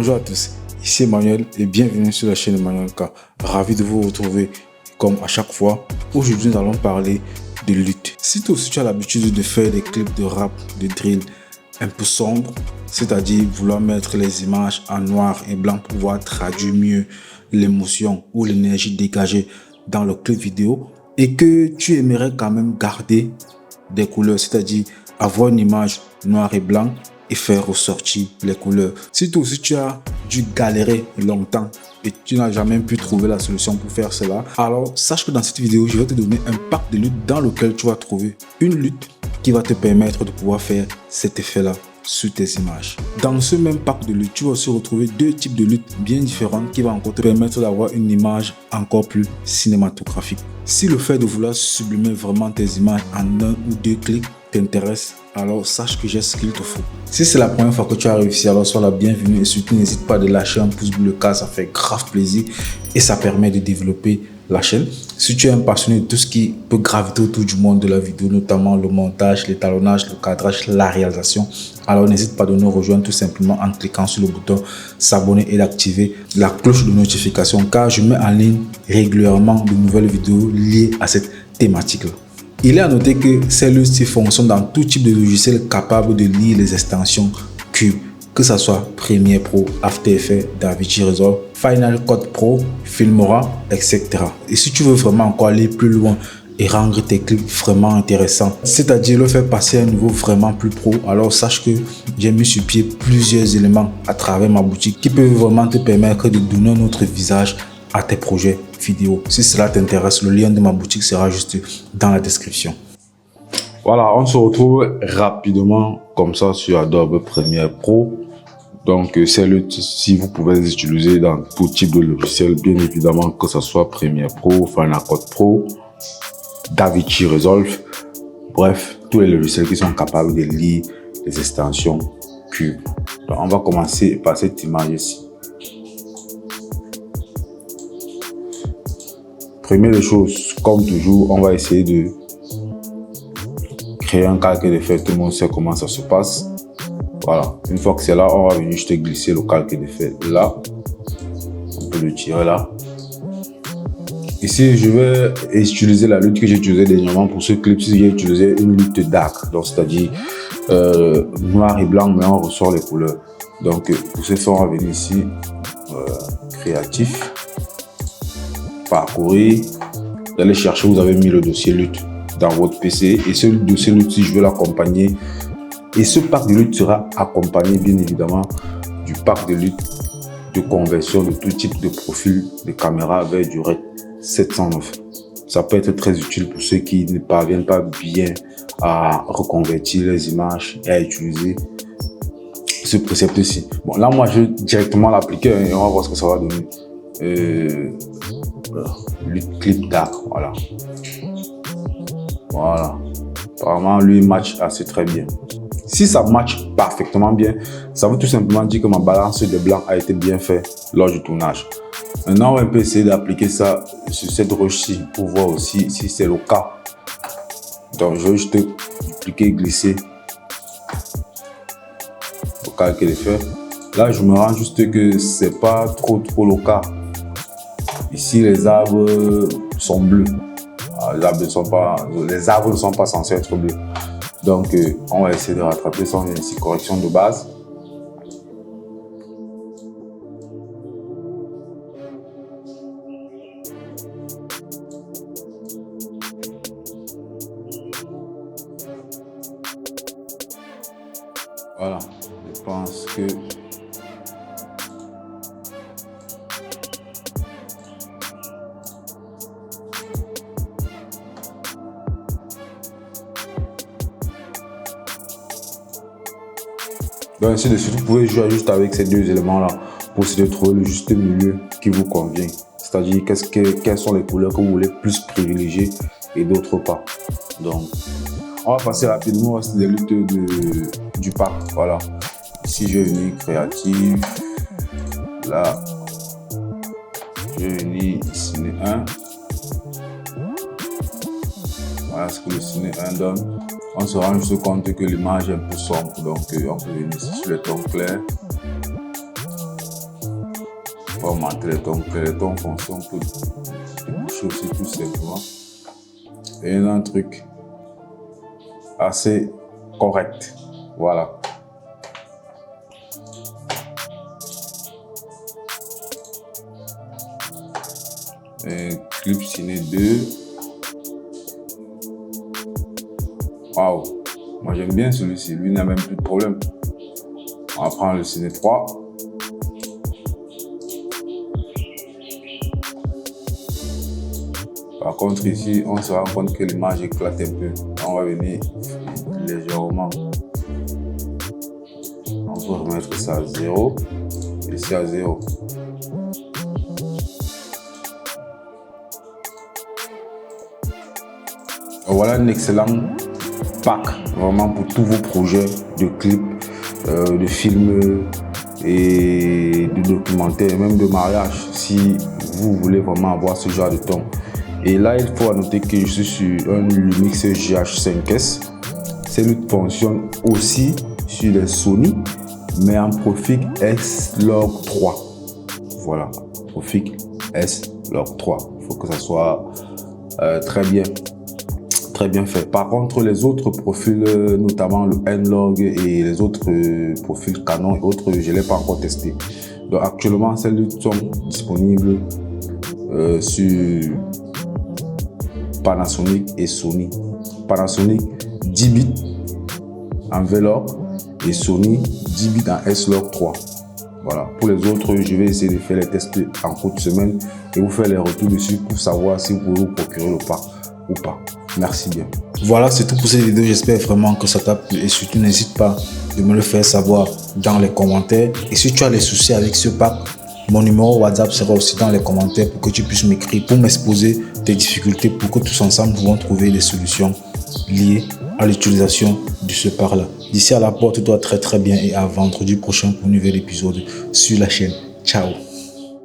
Bonjour à tous, ici Emmanuel et bienvenue sur la chaîne Emmanuel K. Ravi de vous retrouver comme à chaque fois. Aujourd'hui nous allons parler de lutte. Si toi aussi tu as l'habitude de faire des clips de rap, de drill un peu sombres, c'est-à-dire vouloir mettre les images en noir et blanc pour pouvoir traduire mieux l'émotion ou l'énergie dégagée dans le clip vidéo et que tu aimerais quand même garder des couleurs, c'est-à-dire avoir une image noir et blanc et faire ressortir les couleurs. Si toi aussi tu as dû galérer longtemps et tu n'as jamais pu trouver la solution pour faire cela, alors sache que dans cette vidéo, je vais te donner un pack de lutte dans lequel tu vas trouver une lutte qui va te permettre de pouvoir faire cet effet-là sur tes images. Dans ce même pack de lutte, tu vas aussi retrouver deux types de luttes bien différentes qui vont encore te permettre d'avoir une image encore plus cinématographique. Si le fait de vouloir sublimer vraiment tes images en un ou deux clics t'intéresse, alors sache que j'ai ce qu'il te faut. Si c'est la première fois que tu as réussi, alors sois la bienvenue et surtout n'hésite pas à lâcher un pouce bleu car ça fait grave plaisir et ça permet de développer la chaîne. Si tu es un passionné de tout ce qui peut graviter autour du monde de la vidéo, notamment le montage, l'étalonnage, le cadrage, la réalisation, alors n'hésite pas de nous rejoindre tout simplement en cliquant sur le bouton s'abonner et d'activer la cloche de notification car je mets en ligne régulièrement de nouvelles vidéos liées à cette thématique-là. Il est à noter que ces luttes fonctionnent dans tout type de logiciel capable de lire les extensions Cube, que ce soit Premiere Pro, After Effects, DaVinci Resolve, Final Cut Pro, Filmora, etc. Et si tu veux vraiment encore aller plus loin et rendre tes clips vraiment intéressants, c'est-à-dire le faire passer à un niveau vraiment plus pro, alors sache que j'ai mis sur pied plusieurs éléments à travers ma boutique qui peuvent vraiment te permettre de donner un autre visage à tes projets vidéo. Si cela t'intéresse, le lien de ma boutique sera juste dans la description. Voilà, on se retrouve rapidement comme ça sur Adobe Premiere Pro. Donc, c'est le si vous pouvez les utiliser dans tout type de logiciel, bien évidemment, que ce soit Premiere Pro, Final Cut Pro, DaVinci Resolve, bref, tous les logiciels qui sont capables de lire les extensions Cube. Donc, on va commencer par cette image ici. Première des choses, comme toujours, on va essayer de créer un calque d'effet. Tout le monde sait comment ça se passe. Voilà. Une fois que c'est là, on va venir juste glisser le calque d'effet là. On peut le tirer là. Ici, je vais utiliser la lutte que j'ai utilisée dernièrement pour ce clip. Si j'ai utilisé une lutte dark, donc c'est-à-dire noir et blanc, mais on ressort les couleurs. Donc, pour ce faire, on va venir ici, créatif. Parcourir, vous allez chercher, vous avez mis le dossier lutte dans votre PC et ce dossier lutte, si je veux l'accompagner, et ce pack de lutte sera accompagné bien évidemment du pack de lutte de conversion de tout type de profil de caméra vers du RED 709. Ça peut être très utile pour ceux qui ne parviennent pas bien à reconvertir les images et à utiliser ce précepte-ci. Bon, là, moi, je vais directement l'appliquer et on va voir ce que ça va donner. Le clip dark, voilà. Apparemment lui match assez très bien. Si ça match parfaitement bien, ça veut tout simplement dire que ma balance de blanc a été bien faite lors du tournage. Maintenant on peut essayer d'appliquer ça sur cette roche-ci pour voir aussi si c'est le cas. Donc je vais juste dupliquer, glisser le calque d'effet. Là je me rends juste que c'est pas trop le cas. Ici, les arbres sont bleus. Les arbres ne sont pas censés être bleus. Donc, on va essayer de rattraper ça. On vient ici, correction de base. Voilà, je pense que... Donc ainsi de suite, vous pouvez jouer juste avec ces deux éléments-là pour essayer de trouver le juste milieu qui vous convient. C'est-à-dire quelles sont les couleurs que vous voulez plus privilégier et d'autres pas. Donc, on va passer rapidement à des luttes du pack. Voilà. Ici, je vais venir créatif. Là, je vais venir ciné 1. Voilà ce que le ciné 1 donne. On se rend juste compte que l'image est un peu sombre, donc on peut venir sur le ton clair. On va monter les tons, que les tons fonctionnent pour déboucher aussi tout simplement. Et un truc assez correct. Voilà. Et clip ciné 2. Waouh. Moi j'aime bien celui-ci. Lui n'a même plus de problème. On va prendre le ciné 3. Par contre ici, on se rend compte que l'image éclate un peu. On va venir légèrement. On peut remettre ça à 0. Et ici à 0. Voilà un excellent pack vraiment pour tous vos projets de clips, de films et de documentaires, même de mariage, si vous voulez vraiment avoir ce genre de ton. Et là, il faut noter que je suis sur un Lumix GH5S. Celui-ci fonctionne aussi sur les Sony, mais en profil S-Log3. Voilà, profil S-Log3. Il faut que ça soit très bien fait. Par contre, les autres profils, notamment le N-Log et les autres profils Canon et autres, je ne l'ai pas encore testé. Donc actuellement, celles-ci sont disponibles sur Panasonic et Sony. Panasonic 10 bits en V-Log et Sony 10 bits en S-Log 3. Voilà. Pour les autres, je vais essayer de faire les tests en cours de semaine et vous faire les retours dessus pour savoir si vous pouvez vous procurer le pack ou pas. Merci bien. Voilà, c'est tout pour cette vidéo. J'espère vraiment que ça t'a plu et surtout n'hésite pas de me le faire savoir dans les commentaires. Et si tu as des soucis avec ce pack, mon numéro WhatsApp sera aussi dans les commentaires pour que tu puisses m'écrire, pour m'exposer tes difficultés, pour que tous ensemble pouvons trouver des solutions liées à l'utilisation de ce pack-là. D'ici à la porte, toi très bien et à vendredi prochain pour un nouvel épisode sur la chaîne. Ciao.